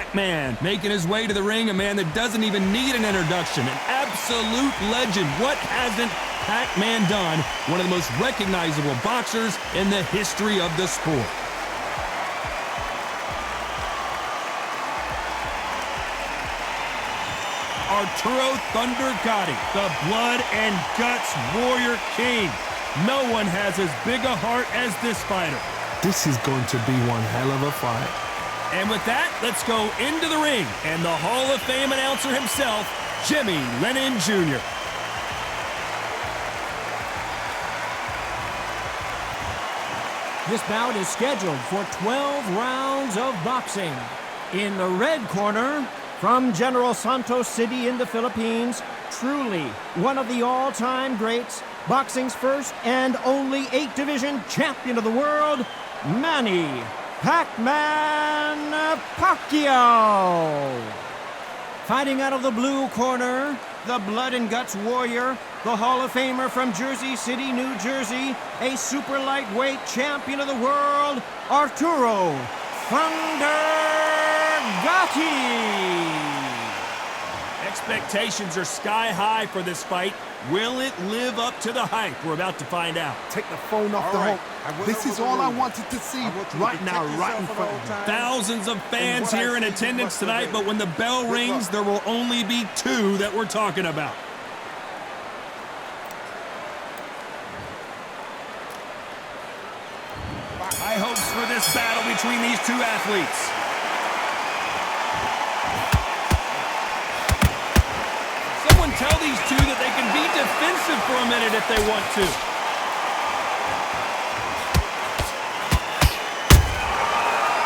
Pac-Man, making his way to the ring, a man that doesn't even need an introduction, an absolute legend. What hasn't Pac-Man done? One of the most recognizable boxers in the history of the sport. Arturo Thunder Gatti, the blood and guts warrior king. No one has as big a heart as this fighter. This is going to be one hell of a fight. And with that, let's go into the ring and the Hall of Fame announcer himself, Jimmy Lennon Jr. This bout is scheduled for 12 rounds of boxing. In the red corner, from General Santos City in the Philippines, truly one of the all-time greats, boxing's first and only 8-division champion of the world, Manny Pacquaio. Fighting out of the blue corner, the blood and guts warrior, the Hall of Famer from Jersey City, New Jersey, a super lightweight champion of the world, Arturo Thunder Gatti. Expectations are sky high for this fight. Will it live up to the hype? We're about to find out. Take the phone off the hook. This is all I wanted to see right now, right in front of you. Thousands of fans here in attendance tonight, but when the bell rings, there will only be 2 that we're talking about. High hopes for this battle between these 2 athletes. Someone tell these 2 that they can be defensive for a minute if they want to.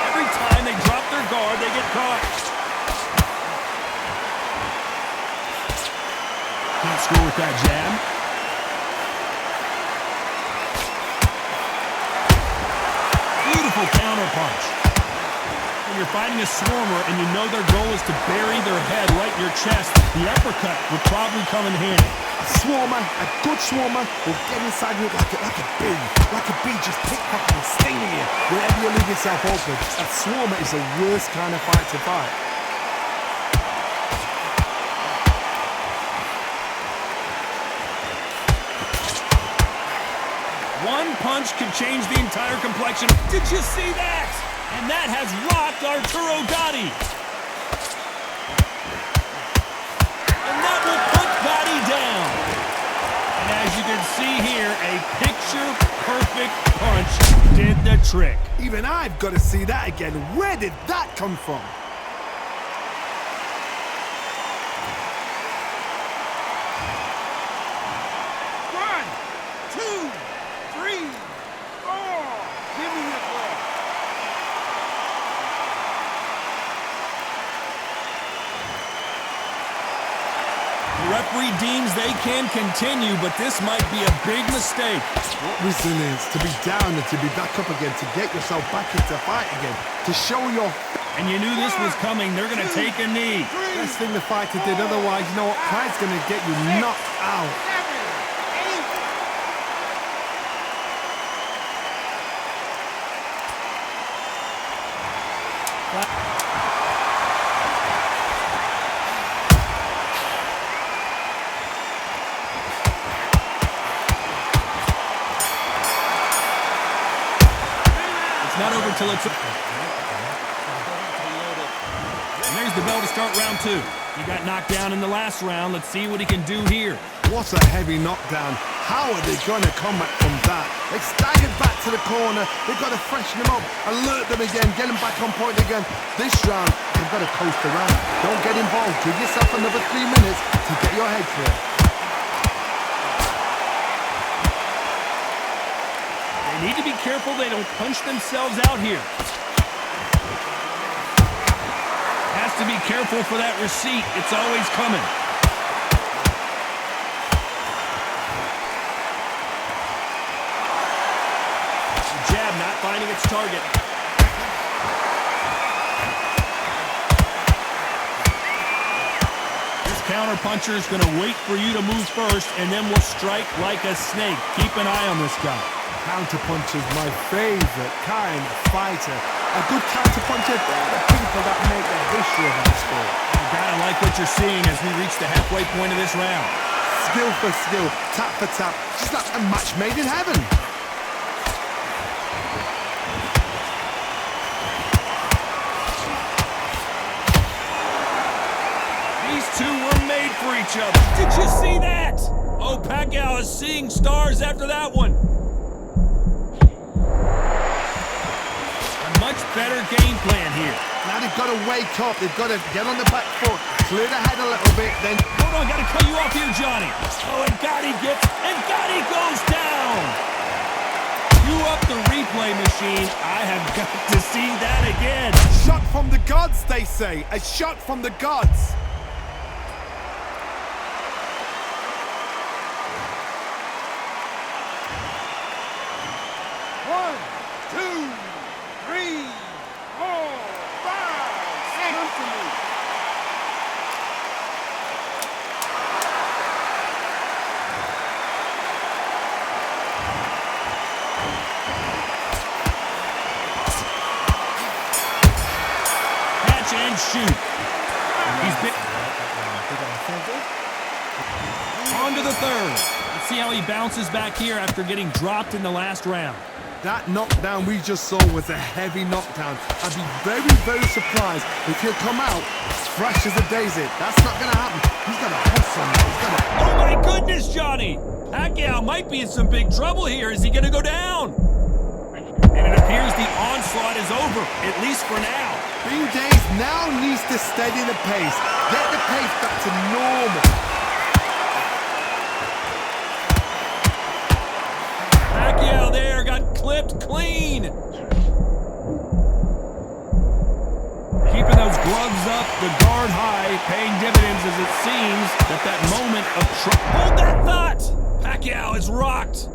Every time they drop their guard, they get caught. Can't score with that jab. Beautiful counter punch. When you're fighting a swarmer and you know their goal is to bury their head right in your chest, the uppercut would probably come in handy. A swarmer, a good swarmer, will get inside you like a bee, just pickpocketing and stinging you wherever you leave yourself open. A swarmer is the worst kind of fight to fight. One punch could change the entire complexion. Did you see that? And that has rocked Arturo Gatti. And that will put Gatti down. And as you can see here, a picture-perfect punch did the trick. Even I've got to see that again. Where did that come from? The referee deems they can continue, but this might be a big mistake. What resilience to be down and to be back up again, to get yourself back into fight again, to show your... And you knew this was coming. They're going to take a knee. Best thing the fighter did, otherwise, you know what? Pride's going to get you knocked out. Not over till it's... And there's the bell to start round 2. He got knocked down in the last round. Let's see what he can do here. What a heavy knockdown. How are they going to come back from that? They staggered back to the corner. They've got to freshen them up, alert them again, get them back on point again. This round, they've got to coast around. Don't get involved. Give yourself another 3 minutes to get your head clear. Need to be careful they don't punch themselves out here. Has to be careful for that receipt. It's always coming. The jab not finding its target. This counter puncher is going to wait for you to move first, and then will strike like a snake. Keep an eye on this guy. Counterpuncher's my favorite kind of fighter. A good counter-puncher. They're the people that make the history of that sport. You gotta like what you're seeing as we reach the halfway point of this round. Skill for skill, tap for tap, just like a match made in heaven. These two were made for each other. Did you see that? Oh, Pacquiao is seeing stars after that one. A much better game plan here. Now they've got to wake up, they've got to get on the back foot, clear the head a little bit, then... Hold on, gotta cut you off here, Johnny. Oh, and Gatti goes down. Cue up the replay machine. I have got to see that again. Shot from the gods, they say. A shot from the gods. One, two, three, four, five, six. Catch and shoot. He's been... On to the third. Let's see how he bounces back here after getting dropped in the last round. That knockdown we just saw was a heavy knockdown. I'd be very, very surprised if he'll come out fresh as a daisy. That's not going to happen. He's going to hustle. He's going to... Oh my goodness, Johnny! Pacquiao might be in some big trouble here. Is he going to go down? And it appears the onslaught is over, at least for now. Bean Days now needs to steady the pace. Get the pace back to normal. Pacquiao there got clipped clean. Keeping those gloves up, the guard high, paying dividends as it seems that moment of hold that thought! Pacquiao is rocked.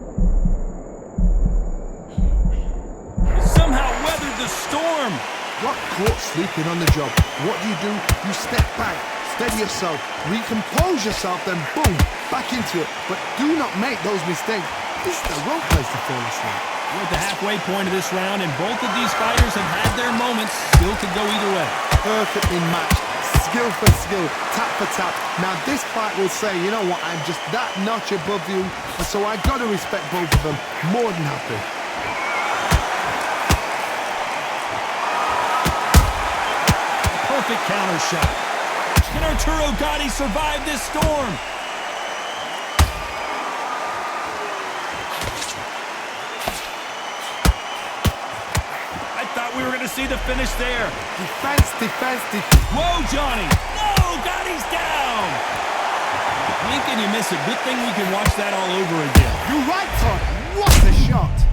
He somehow weathered the storm. Got caught sleeping on the job. What do? You step back, steady yourself, recompose yourself, then boom, back into it. But do not make those mistakes. This is the wrong place to fall asleep. We're at the halfway point of this round, and both of these fighters have had their moments. Still could go either way. Perfectly matched, skill for skill, tap for tap. Now this fight will say, you know what, I'm just that notch above you, and so I got to respect both of them. More than happy. Perfect counter shot. Can Arturo Gatti survive this storm? I thought we were going to see the finish there. Defense. Whoa, Johnny! No, Gotti's down! Blink and you miss it. Good thing we can watch that all over again. You're right, Todd. What a shot!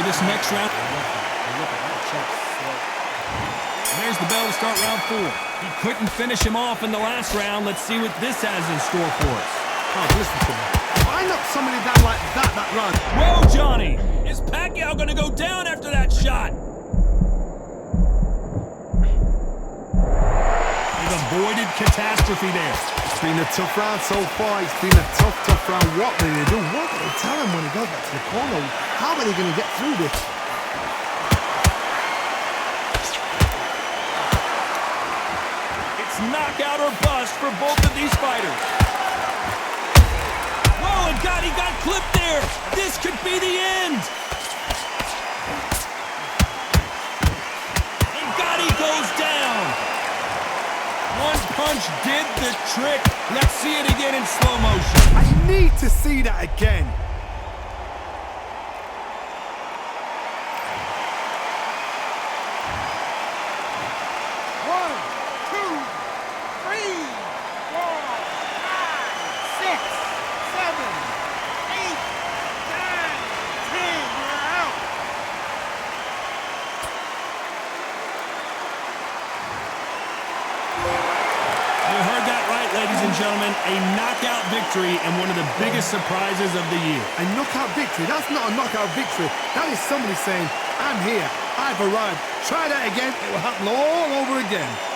This next round. There's the bell to start round 4. He couldn't finish him off in the last round. Let's see what this has in store for us. Oh, listen to me. If I knock somebody down like that round. Whoa, Johnny! Is Pacquiao going to go down after that shot? They've avoided catastrophe there. It's been a tough round so far. It's been a tough round. What will they do? What will they tell him when he goes back to the corner? How are they going to get through this? It's knockout or bust for both of these fighters. Whoa, and Gatti got clipped there. This could be the end. And Gatti goes down. One punch did the trick. Let's see it again in slow motion. I need to see that again. a knockout victory and one of the biggest surprises of the year. A knockout victory? That's not a knockout victory. That is somebody saying, I'm here, I've arrived. Try that again, it will happen all over again.